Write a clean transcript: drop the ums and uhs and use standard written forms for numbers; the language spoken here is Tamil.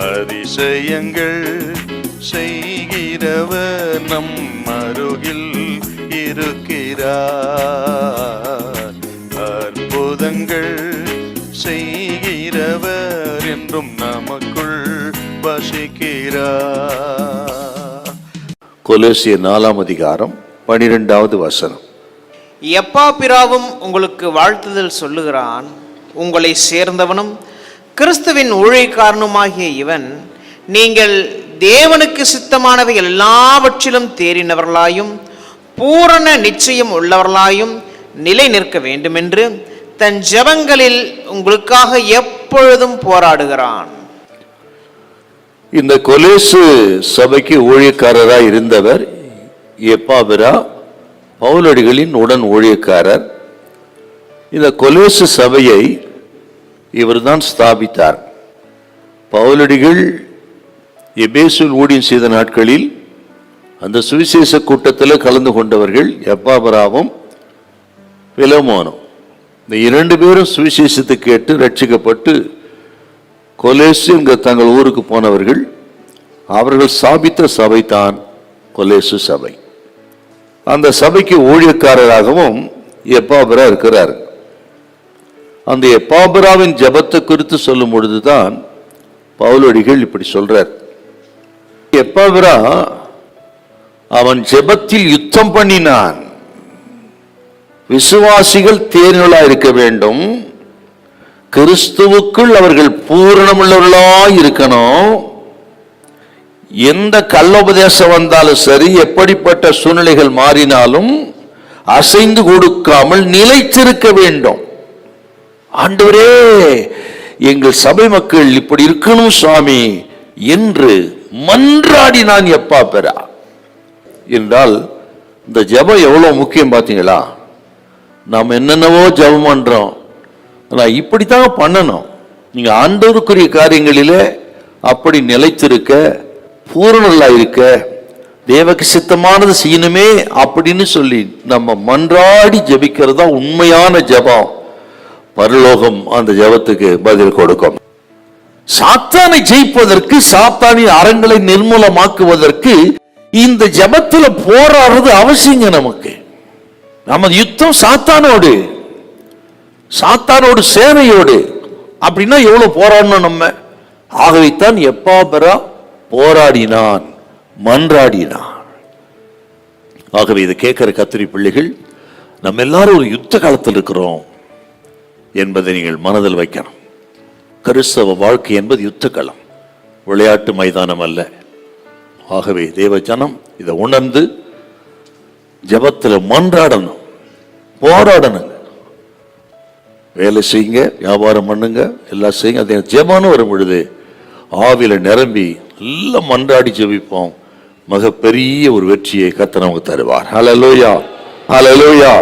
அதிசயங்கள் செய்கிறவர் நம் அருகில் இருக்கிறார். அற்புதங்கள் செய்கிறவர் என்றும் நமக்குள் வசிக்கிறார். கொலோசியர் 4ஆம் அதிகாரம் 12வது வசனம். எப்பாப்பிராவும் உங்களுக்கு வாழ்த்துதல் சொல்லுகிறான். உங்களை சேர்ந்தவனும் கிறிஸ்துவின் ஊழியக்காரனுமாகிய இவன் நீங்கள் தேவனுக்கு சித்தமானவை எல்லாவற்றிலும் தேறினவர்களாயும் பூரண நிச்சயம் உள்ளவர்களாயும் நிலை நிற்க வேண்டுமென்று தன் ஜெபங்களில் உங்களுக்காக எப்பொழுதும் போராடுகிறான். இந்த கொலோசு சபைக்கு ஊழியக்காரராய் இருந்தவர் எப்பாபிரா, பவுலடிகளின் உடன் ஊழியக்காரர். இந்த கொலோசு சபையை இவர்தான் ஸ்தாபித்தார். பவுலடிகள் எபேசுவில் ஊழியம் செய்த நாட்களில் அந்த சுவிசேஷ கூட்டத்தில் கலந்து கொண்டவர்கள் எப்பாபிராவும் பிலமோனும். இந்த 2 பேரும் சுவிசேஷத்தை கேட்டு ரட்சிக்கப்பட்டு கொலோசு என்கிற தங்கள் ஊருக்கு போனவர்கள். அவர்கள் ஸ்தாபித்த சபை தான் கொலோசு சபை. அந்த சபைக்கு ஊழியக்காரராகவும் எப்பாபிரா இருக்கிறார். அந்த எப்பாபிராவின் ஜெபத்தை குறித்து சொல்லும் பொழுதுதான் பவுலடிகள் இப்படி சொல்றார். எப்பாபிரா அவன் ஜெபத்தில் யுத்தம் பண்ணினான். விசுவாசிகள் தேர்ந்தவர்களா இருக்க வேண்டும், கிறிஸ்துவுக்குள் அவர்கள் பூரணமுள்ளவர்களாய் இருக்கணும். எந்த கள்ளோபதேசம் வந்தாலும் சரி, எப்படிப்பட்ட சூழ்நிலைகள் மாறினாலும் அசைந்து கொடுக்காமல் நிலைத்திருக்க வேண்டும். ஆண்டவரே, எங்கள் சபை மக்கள் இப்படி இருக்கணும் சுவாமி என்று மன்றாடினான் எப்பாபிரா. என்றால் இந்த ஜெபம் எவ்வளவு முக்கியம் பார்த்தீங்களா? நாம் என்னென்னவோ ஜெபம் பண்றோம், இப்படித்தான் பண்ணணும். நீங்க ஆண்டவருக்குரிய காரியங்களிலே அப்படி நிலைத்திருக்க, பூரணலா இருக்க, தேவக்கு சித்தமானது செய்யணுமே அப்படின்னு சொல்லி நம்ம மன்றாடி ஜெபிக்கிறது தான் உண்மையான ஜெபம். பரலோகம் அந்த ஜெபத்துக்கு பதில் கொடுக்கும். சாத்தானை ஜெயிப்பதற்கு, சாத்தானின் அரண்களை நிர்மூலமாக்குவதற்கு இந்த ஜெபத்துல போராடுறது அவசியங்க. நமக்கு நமது யுத்தம் சாத்தானோடு, சாத்தானோடு சேனையோடு. அப்படின்னா எவ்வளவு போராடணும் நம்ம. ஆகவேத்தான் எப்பாபிரா போராடினான், மன்றாடினான். ஆகவே இதை கேட்கிற கத்திரி பிள்ளைகள், நம்ம எல்லாரும் ஒரு யுத்த காலத்தில் இருக்கிறோம் என்பதை நீங்கள் மனதில் வைக்கணும். கிறிஸ்தவ வாழ்க்கை என்பது யுத்த களம், விளையாட்டு மைதானம் அல்ல. ஆகவே தேவ ஜனம் இதை உணர்ந்து ஜெபத்தில் மன்றாடணும், போராடணுங்க. வேலை செய்யுங்க, வியாபாரம் பண்ணுங்க, எல்லாம் செய்யுங்க. அதே ஜெபம்னு வரும் பொழுது ஆவில நிரம்பி எல்லாம் மன்றாடி ஜெபிப்போம். மிகப்பெரிய ஒரு வெற்றியை கர்த்தர் நமக்கு தருவார். ஹல்லேலூயா, ஹல்லேலூயா.